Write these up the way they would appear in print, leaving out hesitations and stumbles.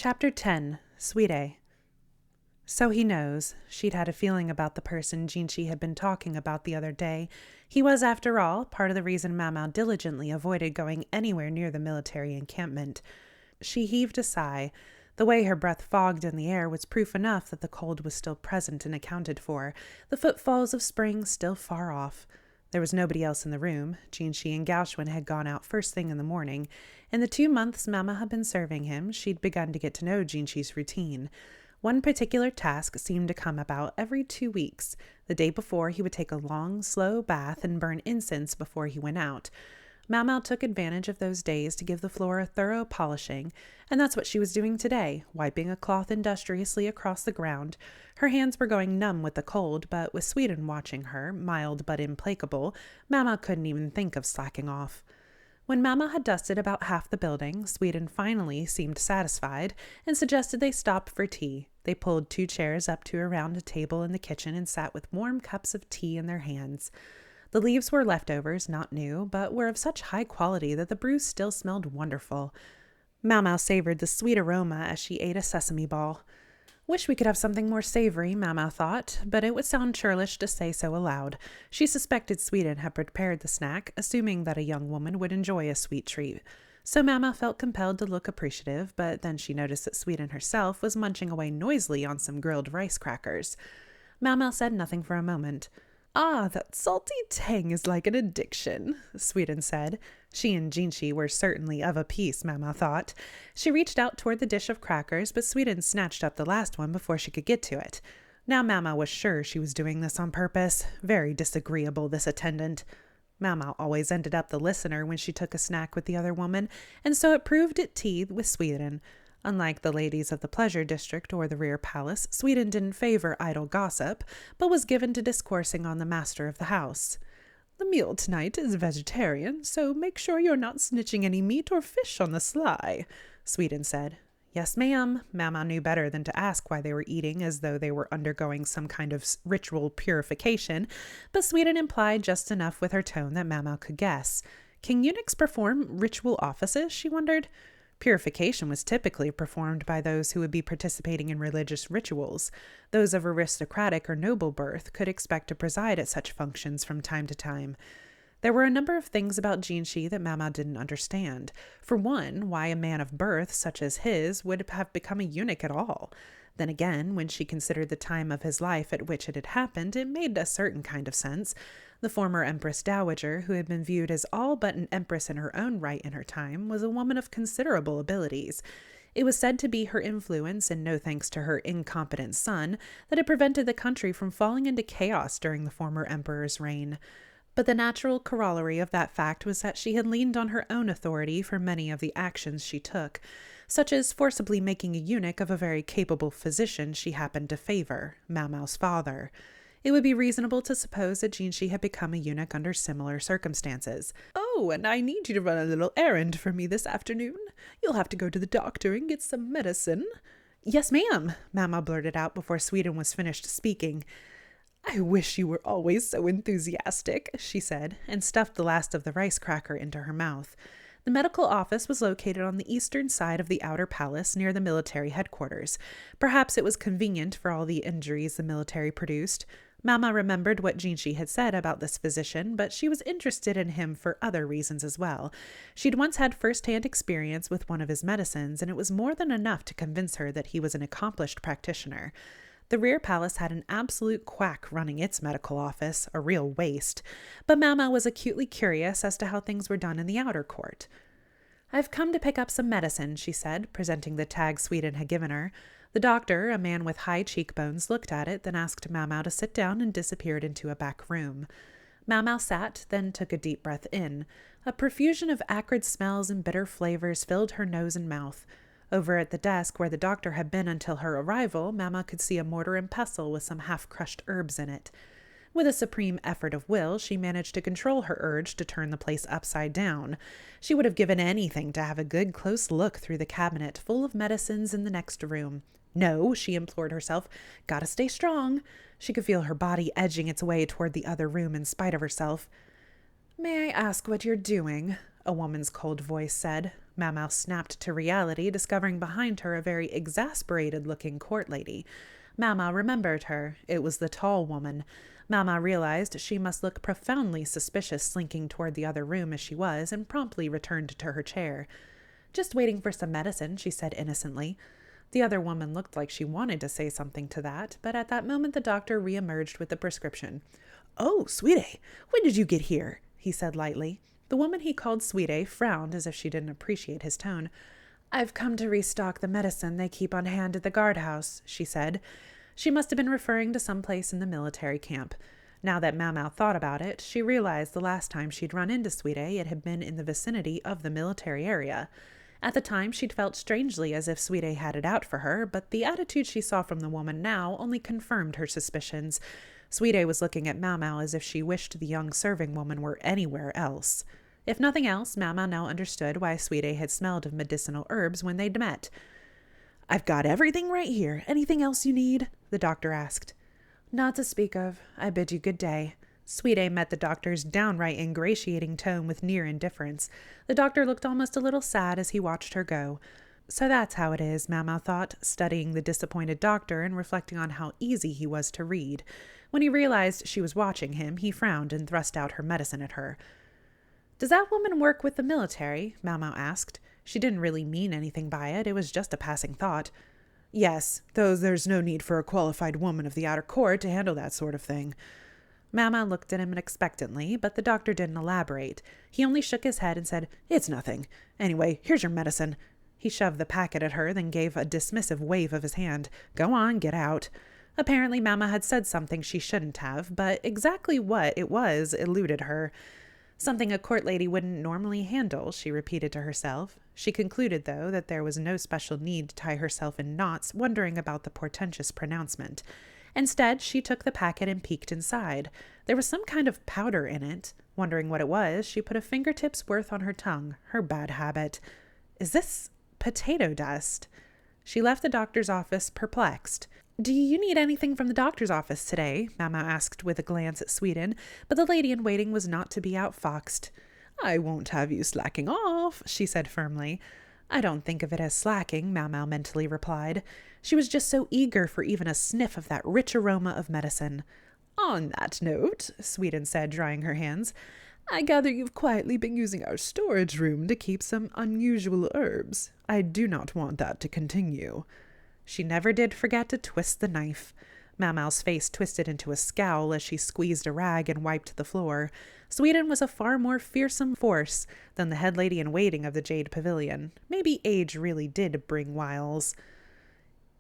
Chapter 10. Sweet A. So he knows. She'd had a feeling about the person Jinchi had been talking about the other day. He was, after all, part of the reason Mamau diligently avoided going anywhere near the military encampment. She heaved a sigh. The way her breath fogged in the air was proof enough that the cold was still present and accounted for, the footfalls of spring still far off. There was nobody else in the room. Jinchi and Gaoxuan had gone out first thing in the morning. In the 2 months Mama had been serving him, she'd begun to get to know Jinchi's routine. One particular task seemed to come about every 2 weeks. The day before, he would take a long, slow bath and burn incense before he went out. Mau took advantage of those days to give the floor a thorough polishing, and that's what she was doing today, wiping a cloth industriously across the ground. Her hands were going numb with the cold, but with Sweden watching her, mild but implacable, Mama couldn't even think of slacking off. When Mama had dusted about half the building, Sweden finally seemed satisfied and suggested they stop for tea. They pulled 2 chairs up to a round table in the kitchen and sat with warm cups of tea in their hands. The leaves were leftovers, not new, but were of such high quality that the brew still smelled wonderful. Mau savored the sweet aroma as she ate a sesame ball. Wish we could have something more savory, Mau thought, but it would sound churlish to say so aloud. She suspected Sweden had prepared the snack, assuming that a young woman would enjoy a sweet treat. So Mau felt compelled to look appreciative, but then she noticed that Sweden herself was munching away noisily on some grilled rice crackers. Mau said nothing for a moment. "Ah, that salty tang is like an addiction," Sweden said. She and Jinchi were certainly of a piece, Mau thought. She reached out toward the dish of crackers, but Sweden snatched up the last one before she could get to it. Now Mau was sure she was doing this on purpose. Very disagreeable, this attendant. Mau always ended up the listener when she took a snack with the other woman, and so it proved at tea with Sweden. Unlike the ladies of the pleasure district or the rear palace, Sweden didn't favor idle gossip, but was given to discoursing on the master of the house. "The meal tonight is vegetarian, so make sure you're not snitching any meat or fish on the sly," Sweden said. "Yes, ma'am." Mau knew better than to ask why they were eating as though they were undergoing some kind of ritual purification, but Sweden implied just enough with her tone that Mau could guess. Can eunuchs perform ritual offices, she wondered? Purification was typically performed by those who would be participating in religious rituals. Those of aristocratic or noble birth could expect to preside at such functions from time to time. There were a number of things about Jinchi that Mau didn't understand. For one, why a man of birth such as his would have become a eunuch at all. Then again, when she considered the time of his life at which it had happened, it made a certain kind of sense. The former Empress Dowager, who had been viewed as all but an empress in her own right in her time, was a woman of considerable abilities. It was said to be her influence, and no thanks to her incompetent son, that had prevented the country from falling into chaos during the former emperor's reign. But the natural corollary of that fact was that she had leaned on her own authority for many of the actions she took, such as forcibly making a eunuch of a very capable physician she happened to favor, Mau's father. It would be reasonable to suppose that Jinchi had become a eunuch under similar circumstances. "Oh, and I need you to run a little errand for me this afternoon. You'll have to go to the doctor and get some medicine." "Yes, ma'am," Mau blurted out before Sweden was finished speaking. "I wish you were always so enthusiastic," she said, and stuffed the last of the rice cracker into her mouth. The medical office was located on the eastern side of the outer palace near the military headquarters. Perhaps it was convenient for all the injuries the military produced. Mama remembered what Jinchi had said about this physician, but she was interested in him for other reasons as well. She'd once had first-hand experience with one of his medicines, and it was more than enough to convince her that he was an accomplished practitioner. The rear palace had an absolute quack running its medical office, a real waste, but Mama was acutely curious as to how things were done in the outer court. "I've come to pick up some medicine," she said, presenting the tag Sweden had given her. The doctor, a man with high cheekbones, looked at it, then asked Mau to sit down and disappeared into a back room. Mau sat, then took a deep breath in. A profusion of acrid smells and bitter flavors filled her nose and mouth. Over at the desk where the doctor had been until her arrival, Mau could see a mortar and pestle with some half-crushed herbs in it. With a supreme effort of will, she managed to control her urge to turn the place upside down. She would have given anything to have a good close look through the cabinet full of medicines in the next room. "No," she implored herself. "Gotta stay strong." She could feel her body edging its way toward the other room in spite of herself. "May I ask what you're doing?" a woman's cold voice said. Mau Mau snapped to reality, discovering behind her a very exasperated-looking court lady. Mau Mau remembered her. It was the tall woman. Mau Mau realized she must look profoundly suspicious slinking toward the other room as she was, and promptly returned to her chair. "Just waiting for some medicine," she said innocently. The other woman looked like she wanted to say something to that, but at that moment the doctor re-emerged with the prescription. "Oh, Sweetie, when did you get here?" he said lightly. The woman he called Sweetie frowned as if she didn't appreciate his tone. "I've come to restock the medicine they keep on hand at the guardhouse," she said. She must have been referring to some place in the military camp. Now that Mau Mau thought about it, she realized the last time she'd run into Sweetie it had been in the vicinity of the military area. At the time, she'd felt strangely as if Sweetie had it out for her, but the attitude she saw from the woman now only confirmed her suspicions. Sweetie was looking at Mau Mau as if she wished the young serving woman were anywhere else. If nothing else, Mau Mau now understood why Sweetie had smelled of medicinal herbs when they'd met. "I've got everything right here. Anything else you need?" the doctor asked. "Not to speak of. I bid you good day." Sweetie met the doctor's downright ingratiating tone with near indifference. The doctor looked almost a little sad as he watched her go. So that's how it is, Mau Mau thought, studying the disappointed doctor and reflecting on how easy he was to read. When he realized she was watching him, he frowned and thrust out her medicine at her. "Does that woman work with the military?" Mau Mau asked. She didn't really mean anything by it. It was just a passing thought. "Yes, though there's no need for a qualified woman of the outer court to handle that sort of thing." Mau Mau looked at him expectantly, but the doctor didn't elaborate. He only shook his head and said, "It's nothing. Anyway, here's your medicine." He shoved the packet at her, then gave a dismissive wave of his hand. "Go on, get out." Apparently Mau Mau had said something she shouldn't have, but exactly what it was eluded her. Something a court lady wouldn't normally handle, she repeated to herself. She concluded, though, that there was no special need to tie herself in knots, wondering about the portentous pronouncement. Instead, she took the packet and peeked inside. There was some kind of powder in it. Wondering what it was, she put a fingertip's worth on her tongue, her bad habit. "Is this potato dust?" She left the doctor's office perplexed. "Do you need anything from the doctor's office today?" Mau Mau asked with a glance at Sweden, but the lady-in-waiting was not to be outfoxed. "I won't have you slacking off," she said firmly. "I don't think of it as slacking," Mau Mau mentally replied. She was just so eager for even a sniff of that rich aroma of medicine. "On that note," Sweden said, drying her hands, "I gather you've quietly been using our storage room to keep some unusual herbs. I do not want that to continue." She never did forget to twist the knife. Mau Mau's face twisted into a scowl as she squeezed a rag and wiped the floor. Sweden was a far more fearsome force than the head lady-in-waiting of the Jade Pavilion. Maybe age really did bring wiles.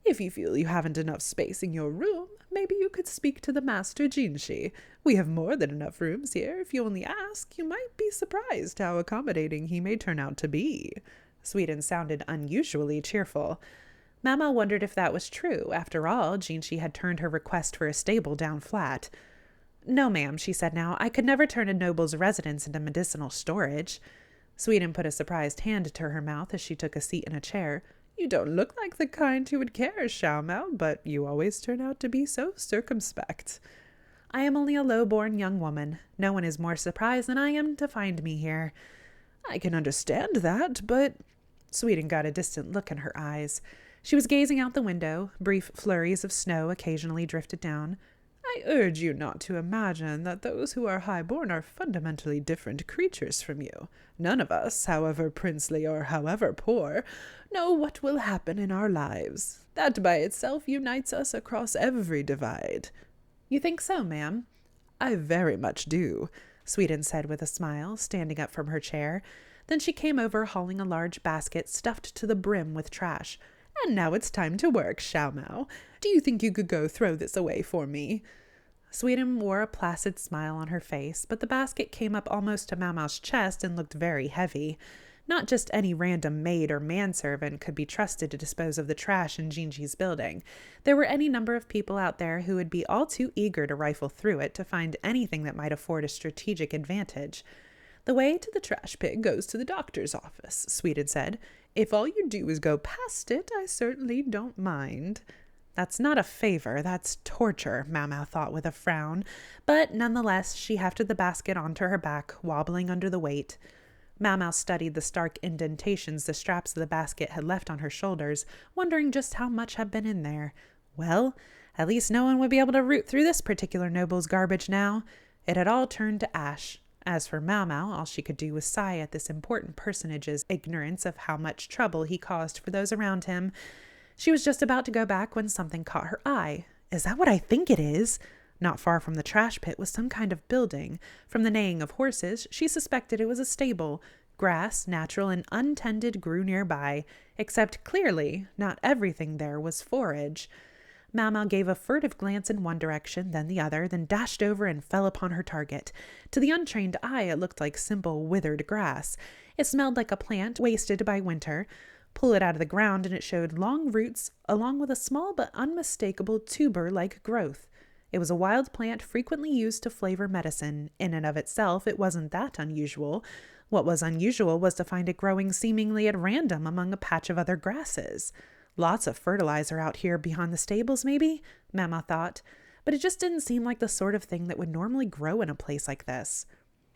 "If you feel you haven't enough space in your room, maybe you could speak to the Master Jinshi. We have more than enough rooms here. If you only ask, you might be surprised how accommodating he may turn out to be." Sweden sounded unusually cheerful. Mau Mau wondered if that was true. After all, Jinshi had turned her request for a stable down flat. "No, ma'am," she said now. "I could never turn a noble's residence into medicinal storage." Sweden put a surprised hand to her mouth as she took a seat in a chair. "You don't look like the kind who would care, Xiao Mao, but you always turn out to be so circumspect." "I am only a low-born young woman. No one is more surprised than I am to find me here." "I can understand that, but—" Sweden got a distant look in her eyes. She was gazing out the window. Brief flurries of snow occasionally drifted down. "I urge you not to imagine that those who are high-born are fundamentally different creatures from you. None of us, however princely or however poor, know what will happen in our lives. That by itself unites us across every divide." "You think so, ma'am?" "I very much do," Sweden said with a smile, standing up from her chair. Then she came over, hauling a large basket stuffed to the brim with trash. "And now it's time to work, Xiao Mao. Do you think you could go throw this away for me?" Sweden wore a placid smile on her face, but the basket came up almost to Mau Mau's chest and looked very heavy. Not just any random maid or manservant could be trusted to dispose of the trash in Jinshi's building. There were any number of people out there who would be all too eager to rifle through it to find anything that might afford a strategic advantage. "The way to the trash pig goes to the doctor's office," Sweden said. "If all you do is go past it, I certainly don't mind." That's not a favor, that's torture, Mau Mau thought with a frown, but nonetheless she hefted the basket onto her back, wobbling under the weight. Mau studied the stark indentations the straps of the basket had left on her shoulders, wondering just how much had been in there. Well, at least no one would be able to root through this particular noble's garbage now. It had all turned to ash. As for Mau, all she could do was sigh at this important personage's ignorance of how much trouble he caused for those around him. She was just about to go back when something caught her eye. Is that what I think it is? Not far from the trash pit was some kind of building. From the neighing of horses, she suspected it was a stable. Grass, natural and untended, grew nearby, except clearly not everything there was forage. Mau gave a furtive glance in one direction, then the other, then dashed over and fell upon her target. To the untrained eye, it looked like simple, withered grass. It smelled like a plant wasted by winter. Pull it out of the ground, and it showed long roots, along with a small but unmistakable tuber-like growth. It was a wild plant frequently used to flavor medicine. In and of itself, it wasn't that unusual. What was unusual was to find it growing seemingly at random among a patch of other grasses. Lots of fertilizer out here beyond the stables, maybe, Mama thought, but it just didn't seem like the sort of thing that would normally grow in a place like this.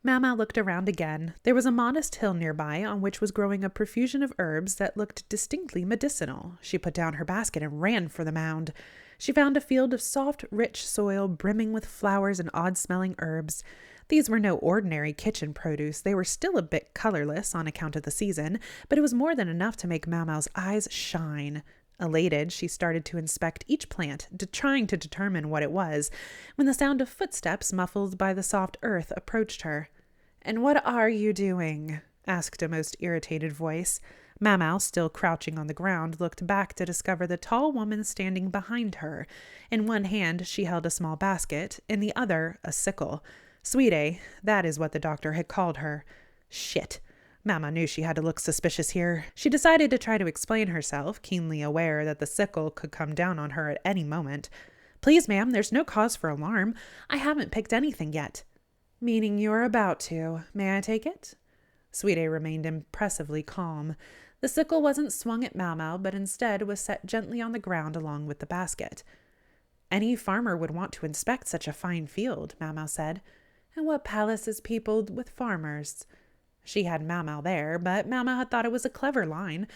Mama looked around again. There was a modest hill nearby on which was growing a profusion of herbs that looked distinctly medicinal. She put down her basket and ran for the mound. She found a field of soft, rich soil brimming with flowers and odd-smelling herbs. These were no ordinary kitchen produce. They were still a bit colorless on account of the season, but it was more than enough to make Mau's eyes shine. Elated, she started to inspect each plant, trying to determine what it was, when the sound of footsteps muffled by the soft earth approached her. "And what are you doing?" asked a most irritated voice. Mau, still crouching on the ground, looked back to discover the tall woman standing behind her. In one hand she held a small basket, in the other a sickle. Sweetie, that is what the doctor had called her. Shit. Mama knew she had to look suspicious here. She decided to try to explain herself, keenly aware that the sickle could come down on her at any moment. "Please, ma'am, there's no cause for alarm. I haven't picked anything yet." "Meaning you're about to. May I take it?" Sweetie remained impressively calm. The sickle wasn't swung at Mau, but instead was set gently on the ground along with the basket. "Any farmer would want to inspect such a fine field," Mau said. "And what palace is peopled with farmers?" She had Mau there, but Mau had thought it was a clever line.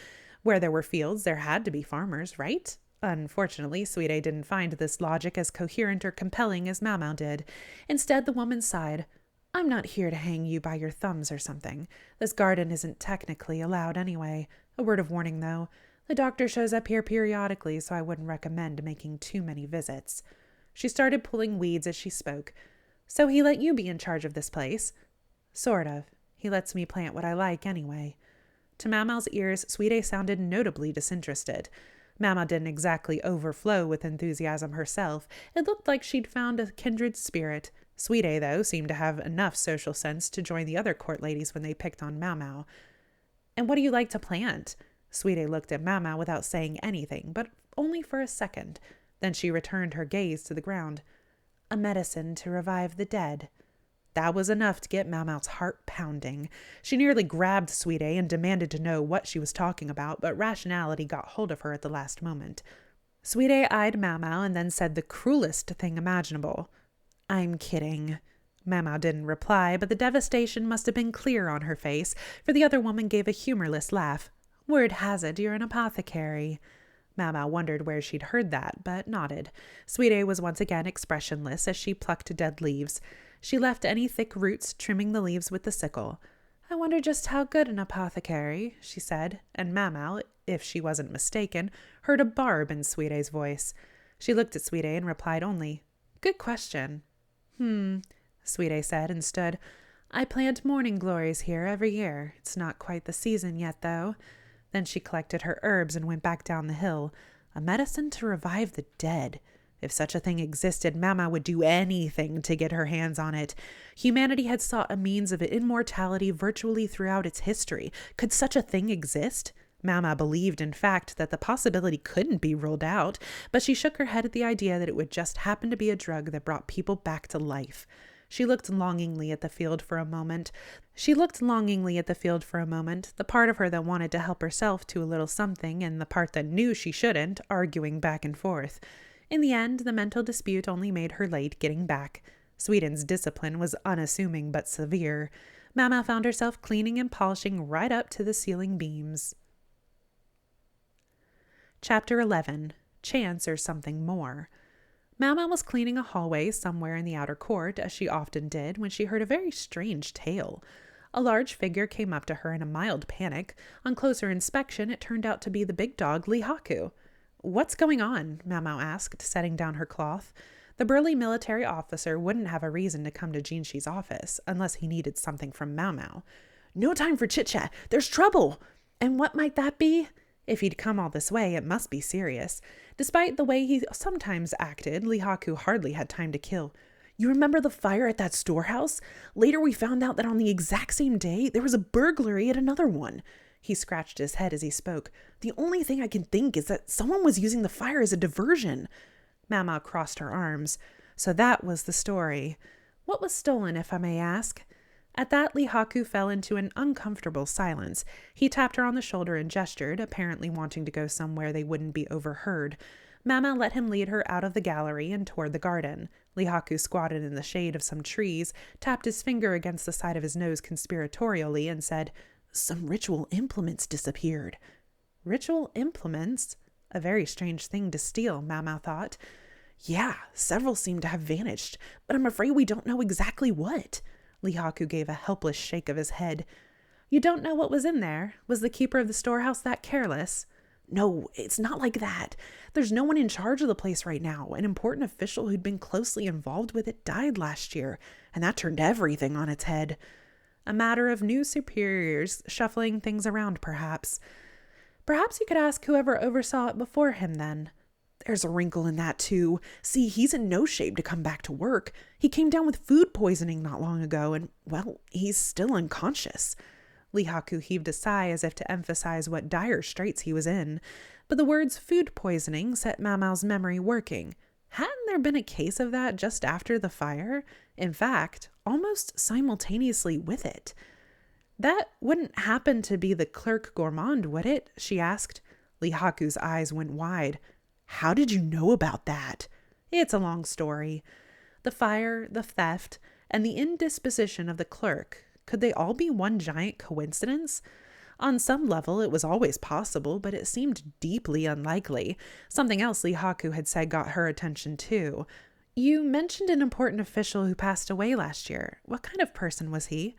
Where there were fields, there had to be farmers, right? Unfortunately, Sweetie didn't find this logic as coherent or compelling as Mau did. Instead, the woman sighed. "I'm not here to hang you by your thumbs or something. This garden isn't technically allowed anyway. A word of warning, though. The doctor shows up here periodically, so I wouldn't recommend making too many visits." She started pulling weeds as she spoke. "So he let you be in charge of this place?" "Sort of. He lets me plant what I like anyway." To Mama's ears, Sweetie sounded notably disinterested. Mama didn't exactly overflow with enthusiasm herself. It looked like she'd found a kindred spirit. Sweetie, though, seemed to have enough social sense to join the other court ladies when they picked on Mau. "And what do you like to plant?" Sweetie looked at Mau without saying anything, but only for a second. Then she returned her gaze to the ground. "A medicine to revive the dead." That was enough to get Mau's heart pounding. She nearly grabbed Sweetie and demanded to know what she was talking about, but rationality got hold of her at the last moment. Sweetie eyed Mau and then said the cruelest thing imaginable. "I'm kidding." Mau didn't reply, but the devastation must have been clear on her face, for the other woman gave a humorless laugh. "Word has it you're an apothecary." Mau wondered where she'd heard that, but nodded. Sweetie was once again expressionless as she plucked dead leaves. She left any thick roots, trimming the leaves with the sickle. "I wonder just how good an apothecary," she said, and Mau, if she wasn't mistaken, heard a barb in Sweetie's voice. She looked at Sweetie and replied only, "Good question." Sweetie said and stood. "I plant morning glories here every year. It's not quite the season yet, though." Then she collected her herbs and went back down the hill. A medicine to revive the dead. If such a thing existed, Mama would do anything to get her hands on it. Humanity had sought a means of immortality virtually throughout its history. Could such a thing exist? Mama believed, in fact, that the possibility couldn't be ruled out, but she shook her head at the idea that it would just happen to be a drug that brought people back to life. She looked longingly at the field for a moment. The part of her that wanted to help herself to a little something, and the part that knew she shouldn't, arguing back and forth. In the end, the mental dispute only made her late getting back. Sweden's discipline was unassuming but severe. Mama found herself cleaning and polishing right up to the ceiling beams. Chapter 11. Chance or Something More. Mama was cleaning a hallway somewhere in the outer court, as she often did, when she heard a very strange tale. A large figure came up to her in a mild panic. On closer inspection, it turned out to be the big dog, Lihaku. "What's going on?" Mama asked, setting down her cloth. The burly military officer wouldn't have a reason to come to Jinshi's office, unless he needed something from Mau. "No time for chit-chat. There's trouble." "And what might that be?" If he'd come all this way, it must be serious. Despite the way he sometimes acted, Lihaku hardly had time to kill. "You remember the fire at that storehouse? Later we found out that on the exact same day, there was a burglary at another one." He scratched his head as he spoke. "The only thing I can think is that someone was using the fire as a diversion." Mama crossed her arms. So that was the story. What was stolen, if I may ask? At that, Lihaku fell into an uncomfortable silence. He tapped her on the shoulder and gestured, apparently wanting to go somewhere they wouldn't be overheard. Mama let him lead her out of the gallery and toward the garden. Lihaku squatted in the shade of some trees, tapped his finger against the side of his nose conspiratorially, and said, "Some ritual implements disappeared." Ritual implements? A very strange thing to steal, Mama thought. "Yeah, several seem to have vanished, but I'm afraid we don't know exactly what." Lihaku gave a helpless shake of his head. "You don't know what was in there? Was the keeper of the storehouse that careless?" "No, it's not like that. There's no one in charge of the place right now. An important official who'd been closely involved with it died last year, and that turned everything on its head." A matter of new superiors shuffling things around, perhaps. Perhaps you could ask whoever oversaw it before him, then. "There's a wrinkle in that, too. See, he's in no shape to come back to work. He came down with food poisoning not long ago, and, well, he's still unconscious." Lihaku heaved a sigh as if to emphasize what dire straits he was in. But the words food poisoning set Mamao's memory working. Hadn't there been a case of that just after the fire? In fact, almost simultaneously with it. "That wouldn't happen to be the clerk gourmand, would it?" she asked. Lihaku's eyes went wide. "How did you know about that?" "It's a long story. The fire, the theft, and the indisposition of the clerk, could they all be one giant coincidence? On some level, it was always possible, but it seemed deeply unlikely. Something else Lihaku had said got her attention, too. "You mentioned an important official who passed away last year. What kind of person was he?"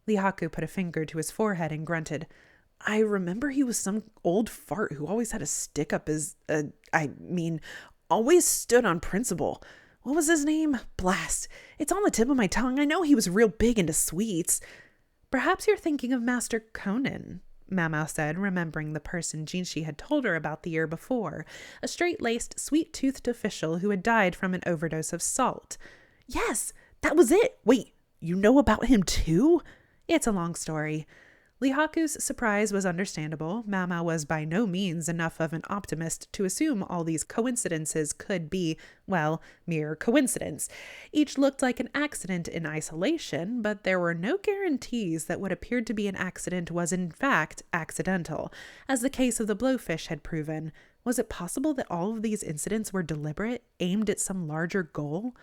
Lihaku put a finger to his forehead and grunted. "I remember he was some old fart who always had a stick up his, always stood on principle. What was his name? Blast. It's on the tip of my tongue. I know he was real big into sweets." "Perhaps you're thinking of Master Conan," Mama said, remembering the person Jinshi had told her about the year before, a straight-laced, sweet-toothed official who had died from an overdose of salt. "Yes, that was it. Wait, you know about him too?" "It's a long story." Lihaku's surprise was understandable. Mama was by no means enough of an optimist to assume all these coincidences could be, well, mere coincidence. Each looked like an accident in isolation, but there were no guarantees that what appeared to be an accident was in fact accidental, as the case of the blowfish had proven. Was it possible that all of these incidents were deliberate, aimed at some larger goal?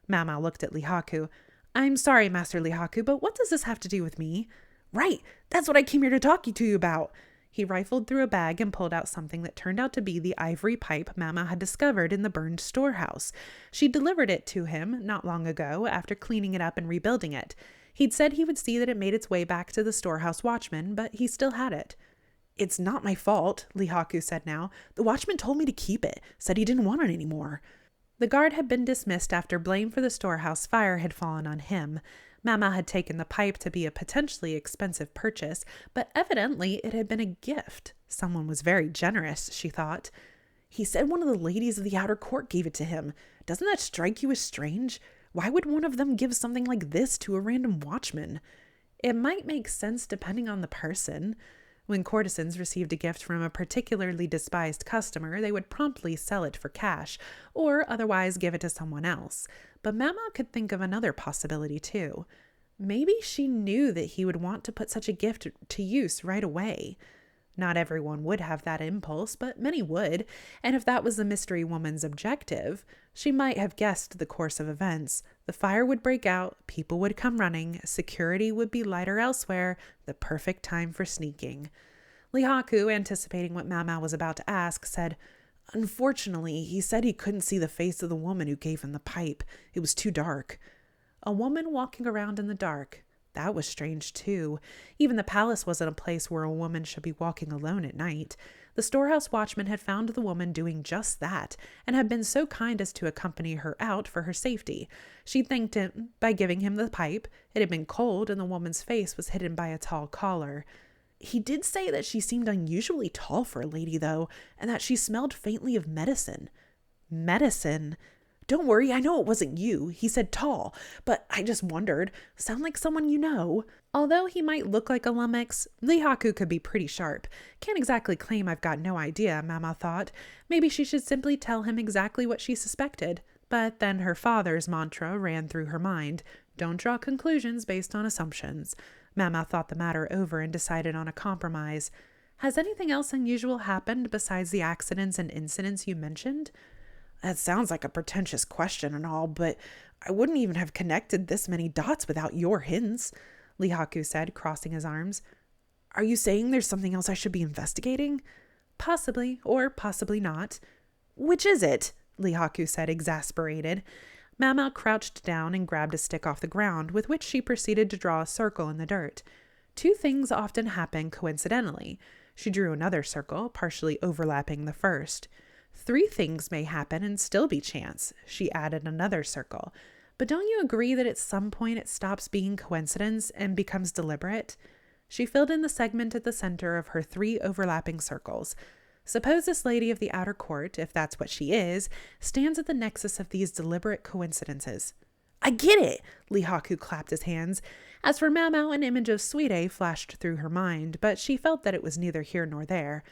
Mama looked at Lihaku. "I'm sorry, Master Lihaku, but what does this have to do with me?" "Right, that's what I came here to talk to you about." He rifled through a bag and pulled out something that turned out to be the ivory pipe Mama had discovered in the burned storehouse. She delivered it to him not long ago after cleaning it up and rebuilding it. He'd said he would see that it made its way back to the storehouse watchman, but he still had it. "It's not my fault," Lihaku said now. "The watchman told me to keep it, said he didn't want it anymore." The guard had been dismissed after blame for the storehouse fire had fallen on him. Mama had taken the pipe to be a potentially expensive purchase, but evidently it had been a gift. Someone was very generous, she thought. "He said one of the ladies of the outer court gave it to him. Doesn't that strike you as strange? Why would one of them give something like this to a random watchman?" "It might make sense depending on the person." When courtesans received a gift from a particularly despised customer, they would promptly sell it for cash, or otherwise give it to someone else. But Mama could think of another possibility, too. Maybe she knew that he would want to put such a gift to use right away. Not everyone would have that impulse, but many would, and if that was the mystery woman's objective, she might have guessed the course of events. The fire would break out, people would come running, security would be lighter elsewhere, the perfect time for sneaking. Lihaku, anticipating what Mama was about to ask, said, "Unfortunately, he said he couldn't see the face of the woman who gave him the pipe. It was too dark." A woman walking around in the dark. That was strange, too. Even the palace wasn't a place where a woman should be walking alone at night. The storehouse watchman had found the woman doing just that, and had been so kind as to accompany her out for her safety. She thanked him by giving him the pipe. It had been cold, and the woman's face was hidden by a tall collar. He did say that she seemed unusually tall for a lady, though, and that she smelled faintly of medicine. Medicine? "Don't worry, I know it wasn't you. He said tall, but I just wondered. Sound like someone you know?" Although he might look like a lummox, Lihaku could be pretty sharp. Can't exactly claim I've got no idea, Mama thought. Maybe she should simply tell him exactly what she suspected. But then her father's mantra ran through her mind. Don't draw conclusions based on assumptions. Mama thought the matter over and decided on a compromise. "Has anything else unusual happened besides the accidents and incidents you mentioned?" "That sounds like a pretentious question and all, but I wouldn't even have connected this many dots without your hints," Lihaku said, crossing his arms. "Are you saying there's something else I should be investigating?" "Possibly, or possibly not." "Which is it?" Lihaku said, exasperated. Mama crouched down and grabbed a stick off the ground, with which she proceeded to draw a circle in the dirt. Two things often happen coincidentally. She drew another circle, partially overlapping the first. Three things may happen and still be chance. She added another circle. But don't you agree that at some point it stops being coincidence and becomes deliberate? She filled in the segment at the center of her three overlapping circles. Suppose this lady of the outer court, if that's what she is, stands at the nexus of these deliberate coincidences. "I get it!" Lihaku clapped his hands. As for Mamau, an image of Suide flashed through her mind, but she felt that it was neither here nor there.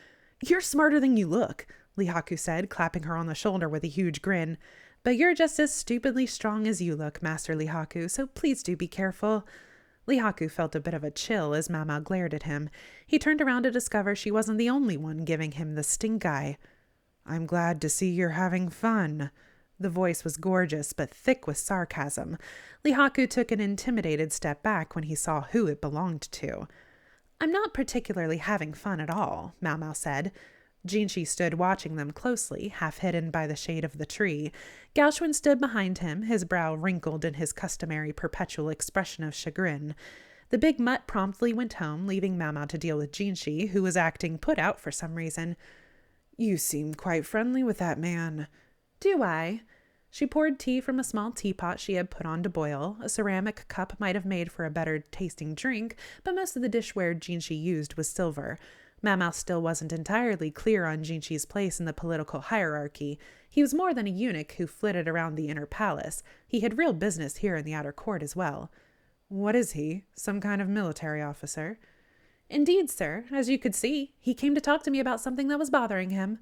"You're smarter than you look," Lihaku said, clapping her on the shoulder with a huge grin. "But you're just as stupidly strong as you look, Master Lihaku, so please do be careful." Lihaku felt a bit of a chill as Mama glared at him. He turned around to discover she wasn't the only one giving him the stink eye. "I'm glad to see you're having fun." The voice was gorgeous, but thick with sarcasm. Lihaku took an intimidated step back when he saw who it belonged to. "I'm not particularly having fun at all," Mau said. Jinshi stood watching them closely, half hidden by the shade of the tree. Gaoxuan stood behind him, his brow wrinkled in his customary perpetual expression of chagrin. The big mutt promptly went home, leaving Mama to deal with Jinshi, who was acting put out for some reason. "You seem quite friendly with that man." "Do I?" She poured tea from a small teapot she had put on to boil. A ceramic cup might have made for a better tasting drink, but most of the dishware Jinshi used was silver. Mamau still wasn't entirely clear on Jinshi's place in the political hierarchy. He was more than a eunuch who flitted around the inner palace. He had real business here in the outer court as well. "What is he? Some kind of military officer?" "Indeed, sir. As you could see, he came to talk to me about something that was bothering him."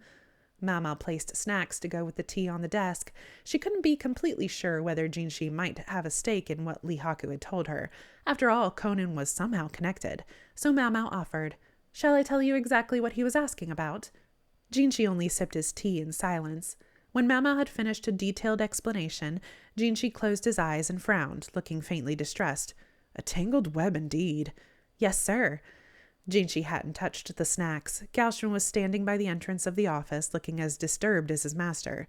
Mama placed snacks to go with the tea on the desk. She couldn't be completely sure whether Jinshi might have a stake in what Lihaku had told her. After all, Conan was somehow connected. So Mamau offered, "Shall I tell you exactly what he was asking about?" Jinshi only sipped his tea in silence. When Mamau had finished a detailed explanation, Jinshi closed his eyes and frowned, looking faintly distressed. "A tangled web indeed." "Yes, sir." Jinshi hadn't touched the snacks. Gaoxuan was standing by the entrance of the office, looking as disturbed as his master.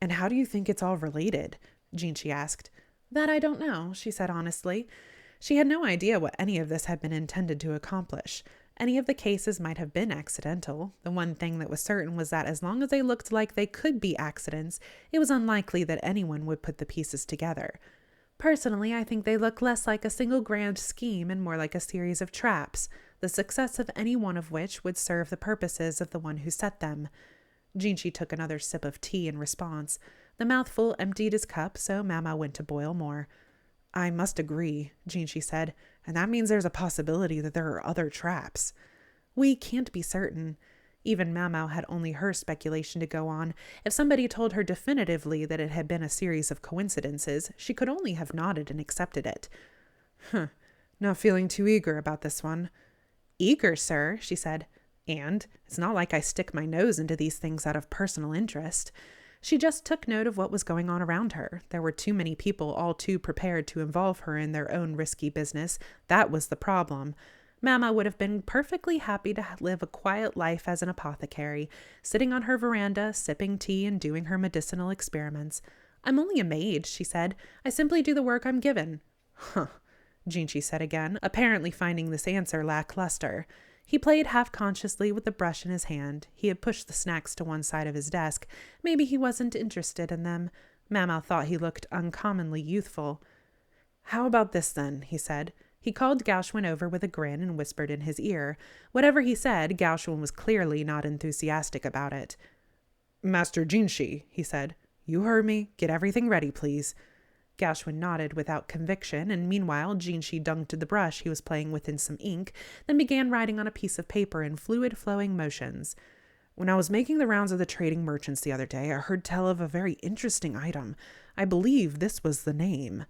"And how do you think it's all related?" Jinshi asked. "That I don't know," she said honestly. She had no idea what any of this had been intended to accomplish. Any of the cases might have been accidental. The one thing that was certain was that as long as they looked like they could be accidents, it was unlikely that anyone would put the pieces together. "Personally, I think they look less like a single grand scheme and more like a series of traps, the success of any one of which would serve the purposes of the one who set them." Jinshi took another sip of tea in response. The mouthful emptied his cup, so Mama went to boil more. "I must agree," Jinshi said, "and that means there's a possibility that there are other traps." "We can't be certain." Even Mamau had only her speculation to go on. If somebody told her definitively that it had been a series of coincidences, she could only have nodded and accepted it. "Not feeling too eager about this one." "Eager, sir," she said. And it's not like I stick my nose into these things out of personal interest. She just took note of what was going on around her. There were too many people all too prepared to involve her in their own risky business. That was the problem. Mama would have been perfectly happy to live a quiet life as an apothecary, sitting on her veranda, sipping tea and doing her medicinal experiments. I'm only a maid, she said. I simply do the work I'm given. Huh, Jinchi said again, apparently finding this answer lackluster. He played half-consciously with the brush in his hand. He had pushed the snacks to one side of his desk. Maybe he wasn't interested in them. Mama thought he looked uncommonly youthful. How about this, then? He said. He called Gauchwin over with a grin and whispered in his ear. Whatever he said, Gauchwin was clearly not enthusiastic about it. Master Jinshi, he said. You heard me. Get everything ready, please. Gauchwin nodded without conviction, and meanwhile Jinshi dunked the brush he was playing with in some ink, then began writing on a piece of paper in fluid flowing motions. When I was making the rounds of the trading merchants the other day, I heard tell of a very interesting item. I believe this was the name.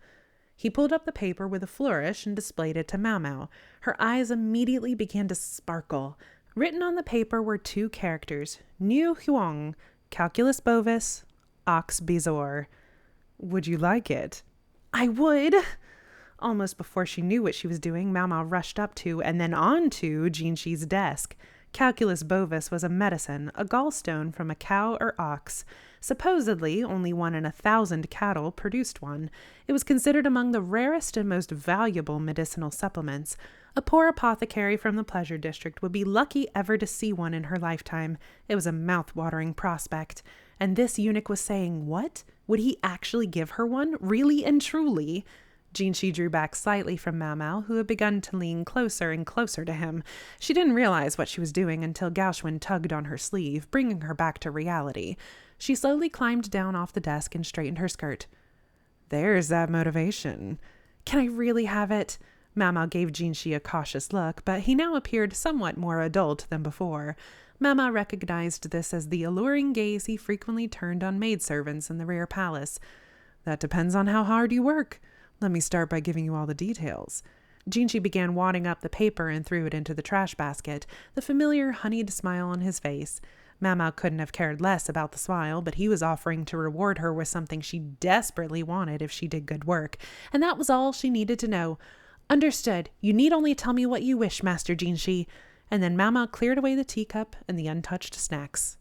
He pulled up the paper with a flourish and displayed it to Mau Mau. Her eyes immediately began to sparkle. Written on the paper were 2 characters, Nu Huang, Calculus Bovis, Ox Bizor. Would you like it? I would. Almost before she knew what she was doing, Mau Mau rushed up to and then onto Jinshi's desk. Calculus bovis was a medicine, a gallstone from a cow or ox. Supposedly, only 1 in 1,000 cattle produced one. It was considered among the rarest and most valuable medicinal supplements. A poor apothecary from the Pleasure District would be lucky ever to see one in her lifetime. It was a mouth-watering prospect. And this eunuch was saying, what? Would he actually give her one? Really and truly? Jinshi drew back slightly from Mau Mau, who had begun to lean closer and closer to him. She didn't realize what she was doing until Gauchwin tugged on her sleeve, bringing her back to reality. She slowly climbed down off the desk and straightened her skirt. There's that motivation. Can I really have it? Mau Mau gave Jinshi a cautious look, but he now appeared somewhat more adult than before. Mau Mau recognized this as the alluring gaze he frequently turned on maidservants in the rear palace. That depends on how hard you work. Let me start by giving you all the details. Jinshi began wadding up the paper and threw it into the trash basket, the familiar honeyed smile on his face. Mau Mau couldn't have cared less about the smile, but he was offering to reward her with something she desperately wanted if she did good work, and that was all she needed to know. Understood. You need only tell me what you wish, Master Jinshi. And then Mau Mau cleared away the teacup and the untouched snacks.